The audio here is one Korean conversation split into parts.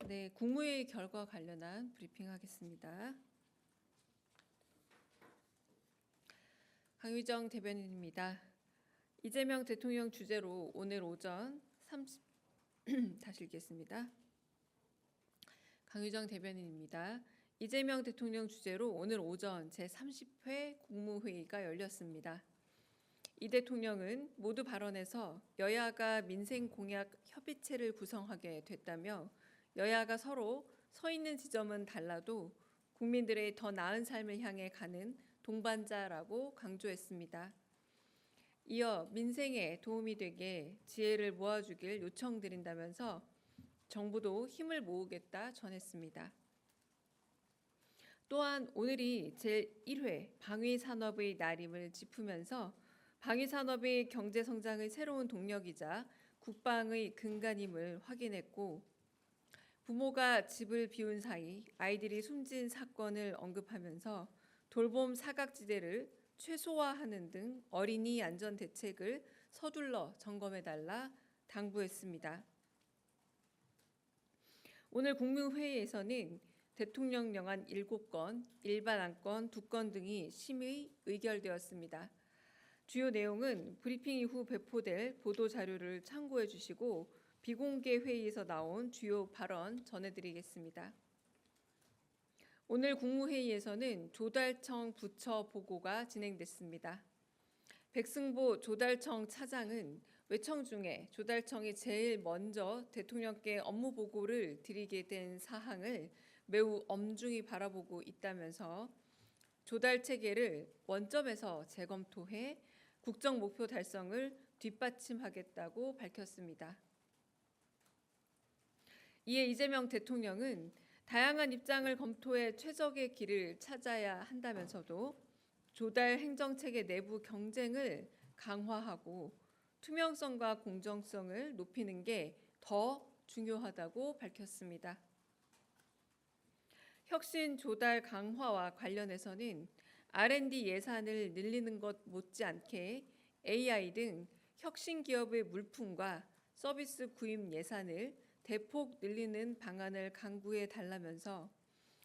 네, 국무회의 결과 관련한 브리핑하겠습니다. 강유정 대변인입니다. 이재명 대통령 주재로 오늘 오전 다시 읽겠습니다. 강유정 대변인입니다. 이재명 대통령 주재로 오늘 오전 제30회 국무회의가 열렸습니다. 이 대통령은 모두 발언에서 여야가 민생 공약 협의체를 구성하게 됐다며 여야가 서로 서 있는 지점은 달라도 국민들의 더 나은 삶을 향해 가는 동반자라고 강조했습니다. 이어 민생에 도움이 되게 지혜를 모아주길 요청드린다면서 정부도 힘을 모으겠다 전했습니다. 또한 오늘이 제1회 방위산업의 날임을 짚으면서 방위산업의 경제성장의 새로운 동력이자 국방의 근간임을 확인했고, 부모가 집을 비운 사이 아이들이 숨진 사건을 언급하면서 돌봄 사각지대를 최소화하는 등 어린이 안전 대책을 서둘러 점검해달라 당부했습니다. 오늘 국무회의에서는 대통령령안 7건, 일반 안건 2건 등이 심의 의결되었습니다. 주요 내용은 브리핑 이후 배포될 보도자료를 참고해 주시고 비공개 회의에서 나온 주요 발언 전해드리겠습니다. 오늘 국무회의에서는 조달청 부처 보고가 진행됐습니다. 백승보 조달청 차장은 외청 중에 조달청이 제일 먼저 대통령께 업무 보고를 드리게 된 사항을 매우 엄중히 바라보고 있다면서 조달 체계를 원점에서 재검토해 국정 목표 달성을 뒷받침하겠다고 밝혔습니다. 이에 이재명 대통령은 다양한 입장을 검토해 최적의 길을 찾아야 한다면서도 조달 행정체계 내부 경쟁을 강화하고 투명성과 공정성을 높이는 게 더 중요하다고 밝혔습니다. 혁신 조달 강화와 관련해서는 R&D 예산을 늘리는 것 못지않게 AI 등 혁신 기업의 물품과 서비스 구입 예산을 대폭 늘리는 방안을 강구해 달라면서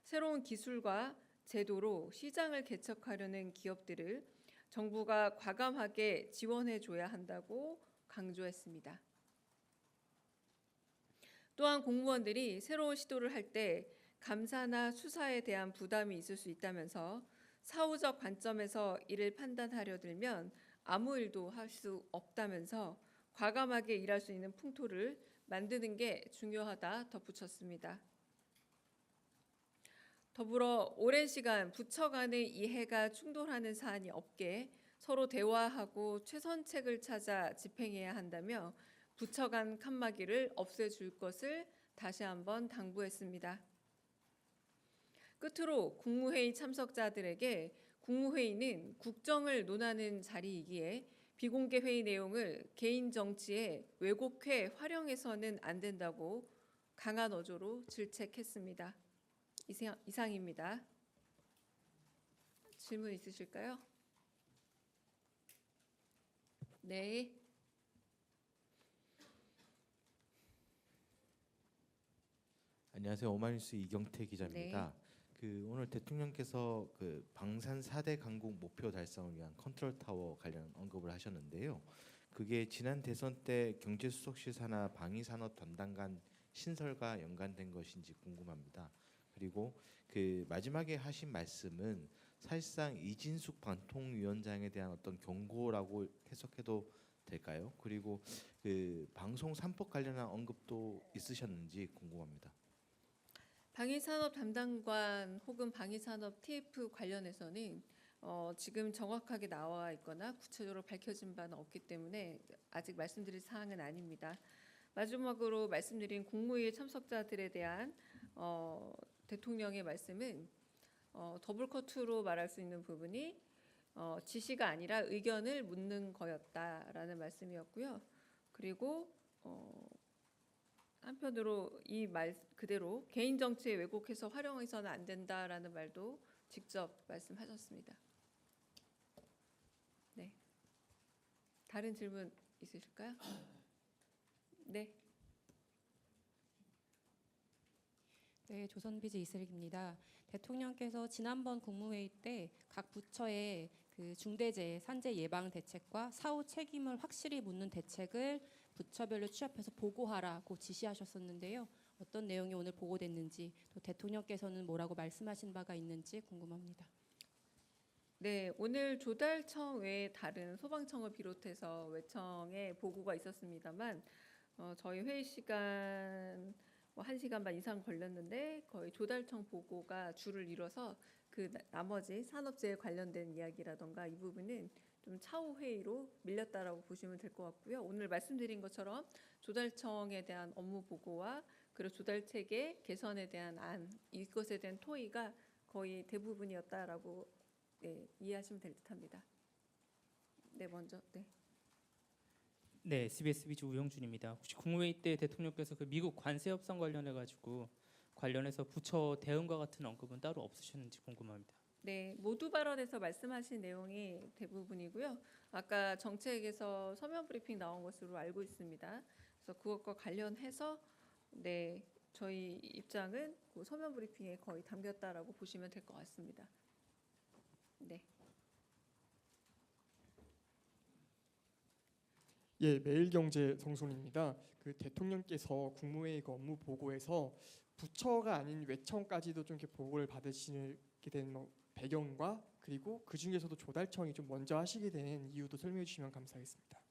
새로운 기술과 제도로 시장을 개척하려는 기업들을 정부가 과감하게 지원해 줘야 한다고 강조했습니다. 또한 공무원들이 새로운 시도를 할 때 감사나 수사에 대한 부담이 있을 수 있다면서 사후적 관점에서 이를 판단하려 들면 아무 일도 할 수 없다면서 과감하게 일할 수 있는 풍토를 만드는 게 중요하다 덧붙였습니다. 더불어 오랜 시간 부처 간의 이해가 충돌하는 사안이 없게 서로 대화하고 최선책을 찾아 집행해야 한다며 부처 간 칸막이를 없애줄 것을 다시 한번 당부했습니다. 끝으로 국무회의 참석자들에게 국무회의는 국정을 논하는 자리이기에 비공개 회의 내용을 개인 정치에 왜곡해 활용해서는 안 된다고 강한 어조로 질책했습니다. 이상입니다. 질문 있으실까요? 네. 안녕하세요. 오마이뉴스 이경태 기자입니다. 오늘 대통령께서 방산 4대 강국 목표 달성을 위한 컨트롤 타워 관련 언급을 하셨는데요. 그게 지난 대선 때 경제수석실 산하 방위산업 담당관 신설과 연관된 것인지 궁금합니다. 그리고 마지막에 하신 말씀은 사실상 이진숙 방통위원장에 대한 어떤 경고라고 해석해도 될까요? 그리고 방송 3법 관련한 언급도 있으셨는지 궁금합니다. 방위산업 담당관 혹은 방위산업 TF 관련해서는 지금 정확하게 나와 있거나 구체적으로 밝혀진 바는 없기 때문에 아직 말씀드릴 사항은 아닙니다. 마지막으로 말씀드린 국무회의 참석자들에 대한 대통령의 말씀은 더블커트로 말할 수 있는 부분이 지시가 아니라 의견을 묻는 거였다라는 말씀이었고요. 그리고 한편으로 이 말 그대로 개인 정치에 왜곡해서 활용해서는 안 된다라는 말도 직접 말씀하셨습니다. 네. 다른 질문 있으실까요? 네. 네, 조선비즈 이슬기입니다. 대통령께서 지난번 국무회의 때 각 부처에 그 중대재해, 산재 예방 대책과 사후 책임을 확실히 묻는 대책을 부처별로 취합해서 보고하라고 지시하셨었는데요. 어떤 내용이 오늘 보고됐는지, 또 대통령께서는 뭐라고 말씀하신 바가 있는지 궁금합니다. 네, 오늘 조달청 외에 다른 소방청을 비롯해서 외청에 보고가 있었습니다만 저희 회의 시간 뭐 1시간 반 이상 걸렸는데 거의 조달청 보고가 주를 이뤄서 그 나머지 산업재해 관련된 이야기라던가 이 부분은 좀 차후 회의로 밀렸다라고 보시면 될 것 같고요. 오늘 말씀드린 것처럼 조달청에 대한 업무 보고와 그리고 조달체계 개선에 대한 안 이것에 대한 토의가 거의 대부분이었다라고 네, 이해하시면 될 듯합니다. 네, 먼저 네. 네, SBS 비즈 우영준입니다. 혹시 국무회의 때 대통령께서 그 미국 관세 협상 관련해 가지고 관련해서 부처 대응과 같은 언급은 따로 없으셨는지 궁금합니다. 네, 모두 발언에서 말씀하신 내용이 대부분이고요. 아까 정책에서 서면 브리핑 나온 것으로 알고 있습니다. 그래서 그것과 관련해서 네, 저희 입장은 그 서면 브리핑에 거의 담겼다라고 보시면 될 것 같습니다. 네. 예, 매일경제 성손입니다. 그 대통령께서 국무회의 그 업무 보고에서 부처가 아닌 외청까지도 좀 이렇게 보고를 받으시게 된 배경과 그리고 그 중에서도 조달청이 좀 먼저 하시게 된 이유도 설명해 주시면 감사하겠습니다.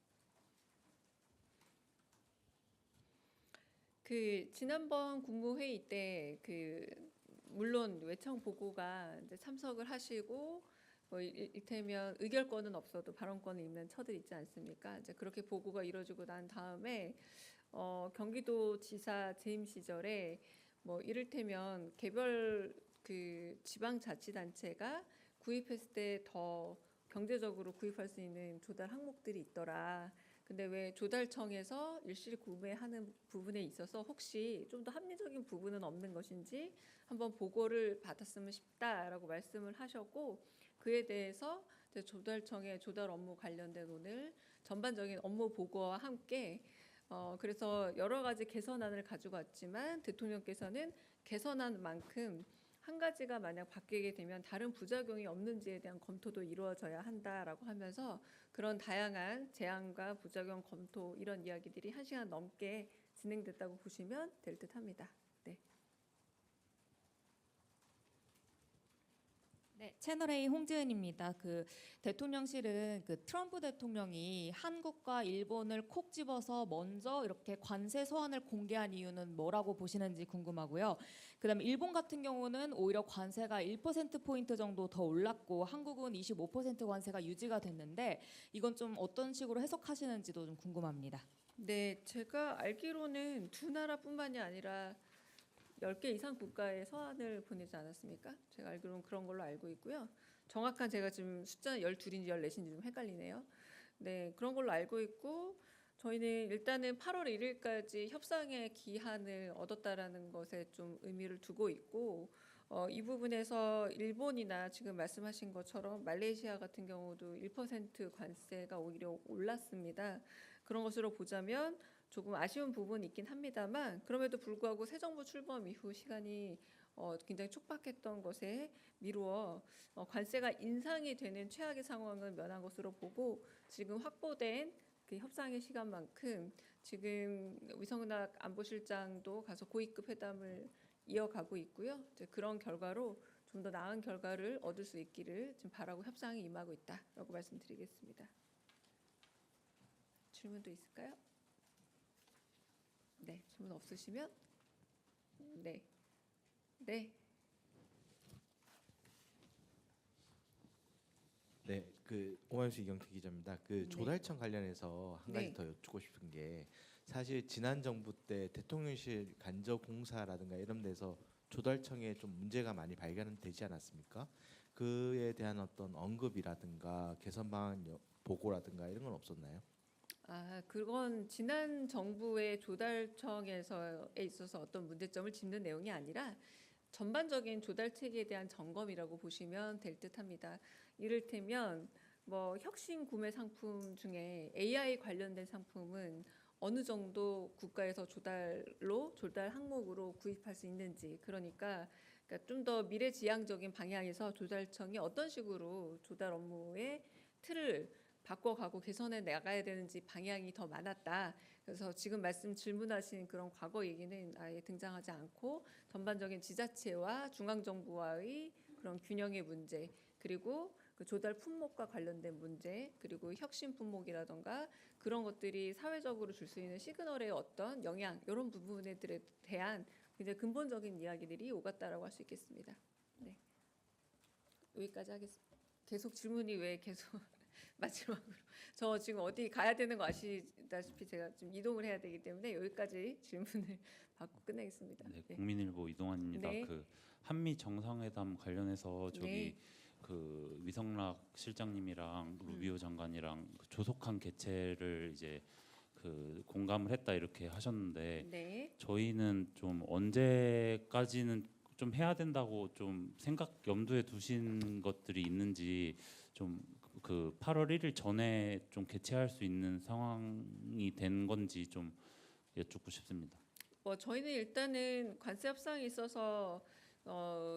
그 지난번 국무회의 때 그 물론 외청 보고가 이제 참석을 하시고 뭐 이를테면 의결권은 없어도 발언권이 있는 처들 있지 않습니까? 이제 그렇게 보고가 이루어지고 난 다음에 경기도지사 재임 시절에 뭐 이를테면 개별 그 지방자치단체가 구입했을 때 더 경제적으로 구입할 수 있는 조달 항목들이 있더라. 근데 왜 조달청에서 일실 구매하는 부분에 있어서 혹시 좀 더 합리적인 부분은 없는 것인지 한번 보고를 받았으면 싶다라고 말씀을 하셨고 그에 대해서 조달청의 조달 업무 관련된 오늘 전반적인 업무 보고와 함께 그래서 여러 가지 개선안을 가지고 왔지만 대통령께서는 개선안 만큼 한 가지가 만약 바뀌게 되면 다른 부작용이 없는지에 대한 검토도 이루어져야 한다라고 하면서 그런 다양한 제안과 부작용 검토 이런 이야기들이 1시간 넘게 진행됐다고 보시면 될 듯합니다. 네. 네, 채널A 홍지은입니다. 그 대통령실은 그 트럼프 대통령이 한국과 일본을 콕 집어서 먼저 이렇게 관세 서한을 공개한 이유는 뭐라고 보시는지 궁금하고요. 그다음에 일본 같은 경우는 오히려 관세가 1%포인트 정도 더 올랐고 한국은 25% 관세가 유지가 됐는데 이건 좀 어떤 식으로 해석하시는지도 좀 궁금합니다. 네, 제가 알기로는 두 나라뿐만이 아니라 10개 이상 국가에 서한을 보내지 않았습니까? 제가 알기로는 그런 걸로 알고 있고요. 정확한 제가 지금 숫자는 12인지 14인지 좀 헷갈리네요. 네, 그런 걸로 알고 있고 저희는 일단은 8월 1일까지 협상의 기한을 얻었다라는 것에 좀 의미를 두고 있고 이 부분에서 일본이나 지금 말씀하신 것처럼 말레이시아 같은 경우도 1% 관세가 오히려 올랐습니다. 그런 것으로 보자면 조금 아쉬운 부분이 있긴 합니다만 그럼에도 불구하고 새 정부 출범 이후 시간이 굉장히 촉박했던 것에 미루어 관세가 인상이 되는 최악의 상황을 면한 것으로 보고 지금 확보된 그 협상의 시간만큼 지금 위성락 안보실장도 가서 고위급 회담을 이어가고 있고요. 이제 그런 결과로 좀 더 나은 결과를 얻을 수 있기를 지금 바라고 협상에 임하고 있다라고 말씀드리겠습니다. 질문도 있을까요? 네, 질문 없으시면 네, 네, 네, 그 오마이뉴스 이경태 기자입니다. 그 네. 조달청 관련해서 한 가지 네. 더 여쭙고 싶은 게 사실 지난 정부 때 대통령실 간접공사라든가 이런 데서 조달청에 좀 문제가 많이 발견되지 않았습니까? 그에 대한 어떤 언급이라든가 개선 방안 보고라든가 이런 건 없었나요? 그건 지난 정부의 조달청에서에 있어서 어떤 문제점을 짚는 내용이 아니라 전반적인 조달 체계에 대한 점검이라고 보시면 될 듯합니다. 이를테면 뭐 혁신 구매 상품 중에 AI 관련된 상품은 어느 정도 국가에서 조달 항목으로 구입할 수 있는지 그러니까 좀 더 미래지향적인 방향에서 조달청이 어떤 식으로 조달 업무의 틀을 바꿔가고 개선해 나가야 되는지 방향이 더 많았다. 그래서 지금 질문하신 그런 과거 얘기는 아예 등장하지 않고 전반적인 지자체와 중앙정부와의 그런 균형의 문제 그리고 그 조달 품목과 관련된 문제 그리고 혁신 품목이라던가 그런 것들이 사회적으로 줄 수 있는 시그널의 어떤 영향 이런 부분들에 대한 굉장히 근본적인 이야기들이 오갔다라고 할 수 있겠습니다. 네. 여기까지 하겠습니다. 계속 질문이 왜 계속 마지막으로 저 지금 어디 가야 되는 거 아시다시피 제가 좀 이동을 해야 되기 때문에 여기까지 질문을 받고 끝내겠습니다. 네, 네. 국민일보 이동환입니다. 네. 그 한미 정상회담 관련해서 저기 네. 그 위성락 실장님이랑 루비오 장관이랑 그 조속한 개최를 이제 그 공감을 했다 이렇게 하셨는데 네. 저희는 좀 언제까지는 좀 해야 된다고 좀 염두에 두신 것들이 있는지 좀 그 8월 1일 전에 좀 개최할 수 있는 상황이 된 건지 좀 여쭙고 싶습니다. 저희는 일단은 관세 협상에 있어서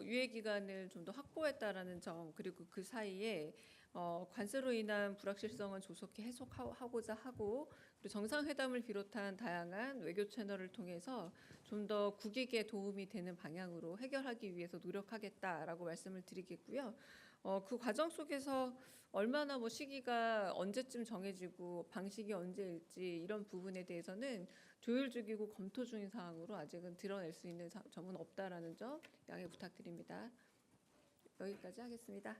유예 기간을 좀 더 확보했다라는 점 그리고 그 사이에 관세로 인한 불확실성은 조속히 해소하고자 하고 그리고 정상회담을 비롯한 다양한 외교 채널을 통해서 좀 더 국익에 도움이 되는 방향으로 해결하기 위해서 노력하겠다라고 말씀을 드리겠고요. 그 과정 속에서 얼마나 시기가 언제쯤 정해지고 방식이 언제일지 이런 부분에 대해서는 조율 중이고 검토 중인 사항으로 아직은 드러낼 수 있는 점은 없다라는 점 양해 부탁드립니다. 여기까지 하겠습니다.